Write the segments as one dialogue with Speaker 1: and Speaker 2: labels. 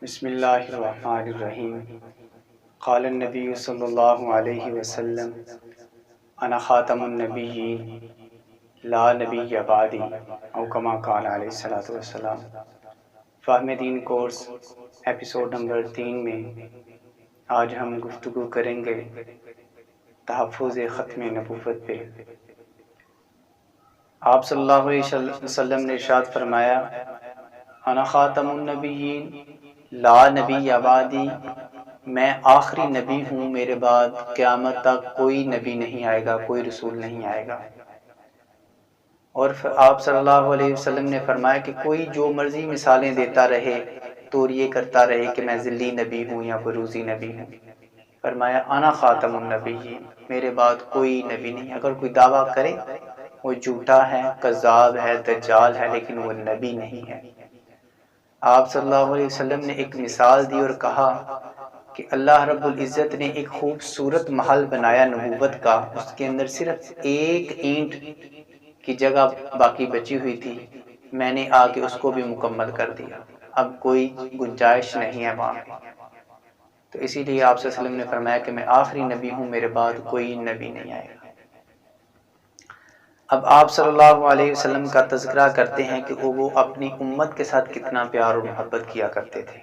Speaker 1: بسم اللہ الرحمن الرحیم۔ قال النبی صلی اللہ علیہ وسلم انا خاتم النبیین لا نبی بعدی، او کما قال علیہ الصلوۃ والسلام۔ فہم دین کورس ایپیسوڈ نمبر 3 میں آج ہم گفتگو کریں گے تحفظ ختم نبوت پہ۔ آپ صلی اللہ علیہ وسلم نے ارشاد فرمایا، انا خاتم النبیین لا نبی بعدی، میں آخری نبی ہوں، میرے بعد قیامت تک کوئی نبی نہیں آئے گا، کوئی رسول نہیں آئے گا۔ اور آپ صلی اللہ علیہ وسلم نے فرمایا کہ کوئی جو مرضی مثالیں دیتا رہے تو یہ کرتا رہے کہ میں ذلی نبی ہوں یا بروزی نبی ہوں۔ فرمایا انا خاتم النبیین، میرے بعد کوئی نبی نہیں۔ اگر کوئی دعویٰ کرے وہ جھوٹا ہے، کذاب ہے، دجال ہے، لیکن وہ نبی نہیں ہے۔ آپ صلی اللہ علیہ وسلم نے ایک مثال دی اور کہا کہ اللہ رب العزت نے ایک خوبصورت محل بنایا نبوت کا، اس کے اندر صرف ایک اینٹ کی جگہ باقی بچی ہوئی تھی، میں نے آ کے اس کو بھی مکمل کر دیا، اب کوئی گنجائش نہیں ہے وہاں پہ۔ تو اسی لیے آپ صلی اللہ علیہ وسلم نے فرمایا کہ میں آخری نبی ہوں، میرے بعد کوئی نبی نہیں آئے گا۔ اب آپ صلی اللہ علیہ وسلم کا تذکرہ کرتے ہیں کہ وہ اپنی امت کے ساتھ کتنا پیار اور محبت کیا کرتے تھے۔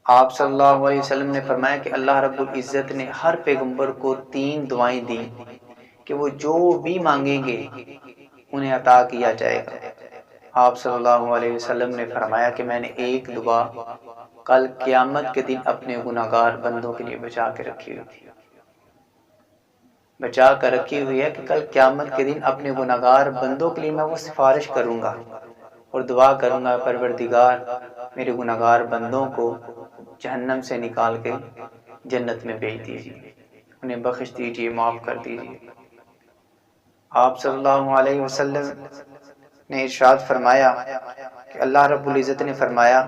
Speaker 1: آپ صلی اللہ علیہ وسلم نے فرمایا کہ اللہ رب العزت نے ہر پیغمبر کو 3 دعائیں دیں کہ وہ جو بھی مانگیں گے انہیں عطا کیا جائے گا۔ آپ صلی اللہ علیہ وسلم نے فرمایا کہ میں نے ایک دعا کل قیامت کے دن اپنے گناہگار بندوں کے لیے بچا کے رکھی ہوئی ہے کہ کل قیامت کے دن اپنے گناہگار بندوں کے لیے میں وہ سفارش کروں گا اور دعا کروں گا، پروردگار میرے گناہگار بندوں کو جہنم سے نکال کے جنت میں بھیج دیجیے، انہیں بخش دیجیے، معاف کر دیجیے۔ آپ صلی اللہ علیہ وسلم نے ارشاد فرمایا کہ اللہ رب العزت نے فرمایا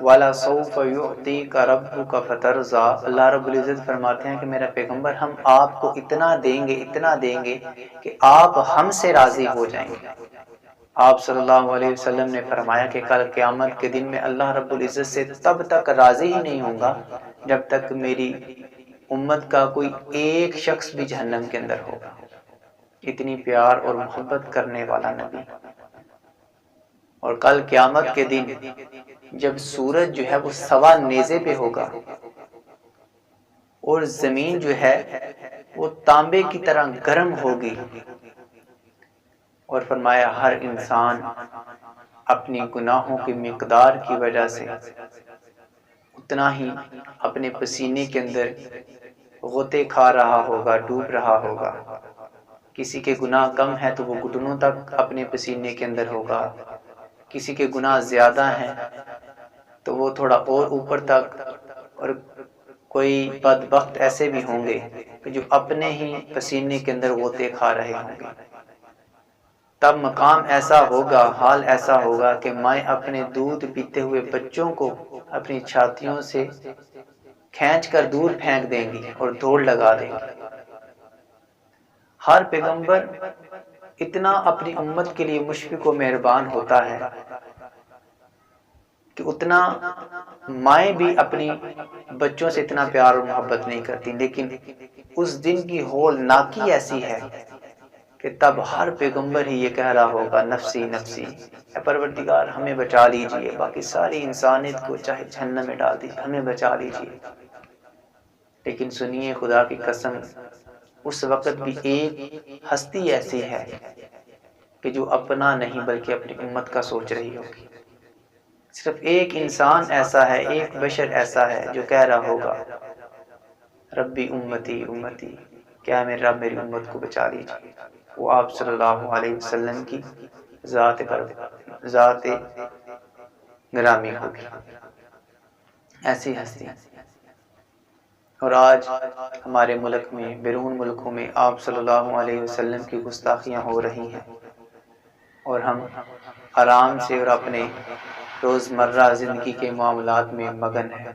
Speaker 1: وَلَسَوْفَ يُعْطِيكَ رَبُّكَ فَتَرْضَىٰ، اللہ رب العزت فرماتے ہیں کہ میرا پیغمبر ہم آپ کو اتنا دیں گے کہ آپ ہم سے راضی ہو جائیں گے۔ آپ صلی اللہ علیہ وسلم نے فرمایا کہ کل قیامت کے دن میں اللہ رب العزت سے تب تک راضی ہی نہیں ہوں گا جب تک میری امت کا کوئی ایک شخص بھی جہنم کے اندر ہوگا۔ اتنی پیار اور محبت کرنے والا نبی۔ اور کل قیامت کے دن جب سورج جو ہے وہ 1.25 نیزے پہ ہوگا اور زمین جو ہے وہ تانبے کی طرح گرم ہوگی، اور فرمایا ہر انسان اپنی گناہوں کی مقدار کی وجہ سے اتنا ہی اپنے پسینے کے اندر غوطے کھا رہا ہوگا، ڈوب رہا ہوگا۔ کسی کے گناہ کم ہے تو وہ گھٹنوں تک اپنے پسینے کے اندر ہوگا، کسی کے گناہ زیادہ ہیں تو وہ تھوڑا اور اوپر تک، اور کوئی بدبخت ایسے بھی ہوں گے کہ جو اپنے ہی پسینے کے اندر غوطے کھا رہے ہوں گے۔ تب مقام ایسا ہوگا، حال ایسا ہوگا کہ مائیں اپنے دودھ پیتے ہوئے بچوں کو اپنی چھاتیوں سے کھینچ کر دور پھینک دیں گی اور دوڑ لگا دیں گی۔ ہر پیغمبر اتنا اپنی امت کے لیے مشفق و مہربان ہوتا ہے کہ اتنا مائیں بھی اپنی بچوں سے اتنا پیار اور محبت نہیں کرتی، لیکن اس دن کی ہولناکی ایسی ہے کہ تب ہر پیغمبر ہی یہ کہہ رہا ہوگا نفسی نفسی، اے پروردگار ہمیں بچا لیجئے، باقی ساری انسانیت کو چاہے جہنم میں ڈال دیجئے، ہمیں بچا لیجئے۔ لیکن سنیے خدا کی قسم، اس وقت بھی ایک ہستی ایسی ہے کہ جو اپنا نہیں بلکہ اپنی امت کا سوچ رہی ہوگی۔ صرف ایک انسان ایسا ہے، ایک بشر ایسا ہے جو کہہ رہا ہوگا ربی امتی امتی، کیا میرے رب میری امت کو بچا لیجئے۔ وہ آپ صلی اللہ علیہ وسلم کی ذات گرامی ہوگی، ایسی ہستی۔ اور آج ہمارے ملک میں، بیرون ملکوں میں آپ صلی اللہ علیہ وسلم کی گستاخیاں ہو رہی ہیں، اور ہم آرام سے اور اپنے روزمرہ زندگی کے معاملات میں مگن ہیں۔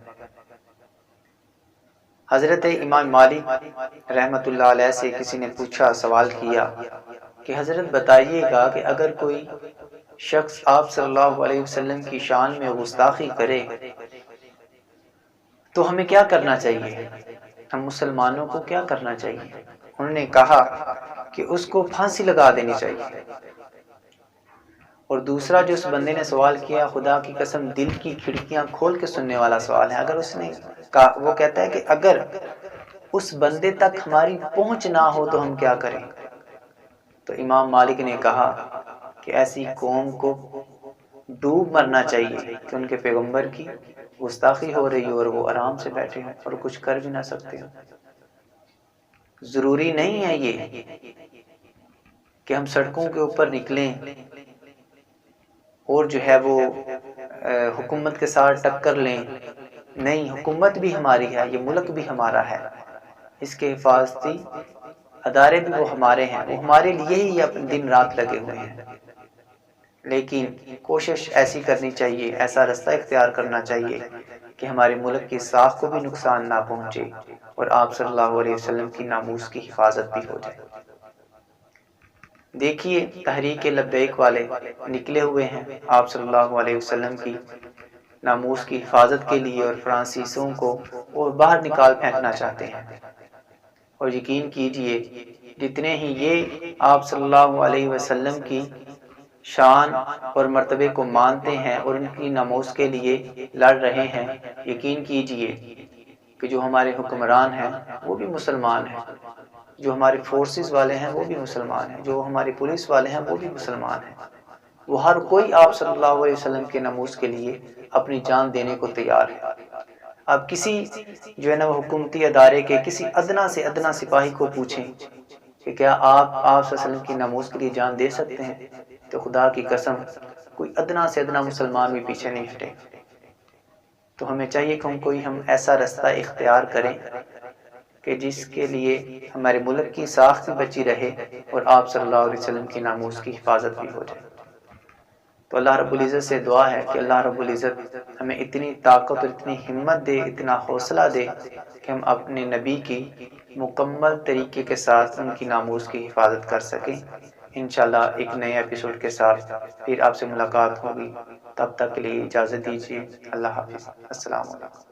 Speaker 1: حضرت امام مالک رحمۃ اللہ علیہ سے کسی نے پوچھا، سوال کیا کہ حضرت بتائیے گا کہ اگر کوئی شخص آپ صلی اللہ علیہ وسلم کی شان میں گستاخی کرے تو ہمیں کیا کرنا چاہیے؟ ہم مسلمانوں کو کیا کرنا چاہیے؟ انہوں نے کہا کہ اس کو پھانسی لگا دینی چاہیے۔ اور دوسرا جو اس بندے نے سوال کیا، خدا کی قسم دل کی کھڑکیاں کھول کے سننے والا سوال ہے، اگر اس نے کہا، وہ کہتا ہے کہ اگر اس بندے تک ہماری پہنچ نہ ہو تو ہم کیا کریں؟ تو امام مالک نے کہا کہ ایسی قوم کو ڈوب مرنا چاہیے کہ ان کے پیغمبر کی گستاخی ہو رہی ہو اور وہ آرام سے بیٹھے ہوں اور کچھ کر بھی نہ سکتے ہوں۔ ضروری نہیں ہے یہ کہ ہم سڑکوں کے اوپر نکلیں اور جو ہے وہ حکومت کے ساتھ ٹکر لیں، نہیں، حکومت بھی ہماری ہے، یہ ملک بھی ہمارا ہے، اس کے حفاظتی ادارے بھی وہ ہمارے ہیں، وہ ہمارے لیے ہی دن رات لگے ہوئے ہیں، لیکن کوشش ایسی کرنی چاہیے، ایسا رستہ اختیار کرنا چاہیے کہ ہمارے ملک کی ساکھ کو بھی نقصان نہ پہنچے اور آپ صلی اللہ علیہ وسلم کی ناموس کی حفاظت بھی ہو جائے۔ دیکھیے تحریک لبیک والے نکلے ہوئے ہیں آپ صلی اللہ علیہ وسلم کی ناموس کی حفاظت کے لیے، اور فرانسیسیوں کو وہ باہر نکال پھینکنا چاہتے ہیں، اور یقین کیجئے جتنے ہی یہ آپ صلی اللہ علیہ وسلم کی شان اور مرتبے کو مانتے ہیں اور ان کی ناموس کے لیے لڑ رہے ہیں، یقین کیجئے کہ جو ہمارے حکمران ہیں وہ بھی مسلمان ہیں، جو ہمارے فورسز والے ہیں وہ بھی مسلمان ہیں، جو ہمارے پولیس والے ہیں وہ بھی مسلمان ہیں، وہ ہر کوئی آپ صلی اللہ علیہ وسلم کے ناموس کے لیے اپنی جان دینے کو تیار ہے۔ اب کسی جو ہے نا وہ حکومتی ادارے کے کسی ادنا سے ادنا سپاہی کو پوچھیں کہ کیا آپ صلی اللہ علیہ وسلم کی ناموس کے لیے جان دے سکتے ہیں، تو خدا کی قسم کوئی ادنا سے ادنا مسلمان بھی پیچھے نہیں ہٹے۔ تو ہمیں چاہیے کہ ہم ایسا رستہ اختیار کریں کہ جس کے لیے ہمارے ملک کی ساکھ بھی بچی رہے اور آپ صلی اللہ علیہ وسلم کی ناموس کی حفاظت بھی ہو جائے۔ تو اللہ رب العزت سے دعا ہے کہ اللہ رب العزت ہمیں اتنی طاقت اور اتنی ہمت دے، اتنا حوصلہ دے کہ ہم اپنے نبی کی مکمل طریقے کے ساتھ ان کی ناموس کی حفاظت کر سکیں۔ انشاءاللہ ایک نئے ایپیسوڈ کے ساتھ پھر آپ سے ملاقات ہوگی، تب تک کے لیے اجازت دیجیے۔ اللہ حافظ، السلام علیکم۔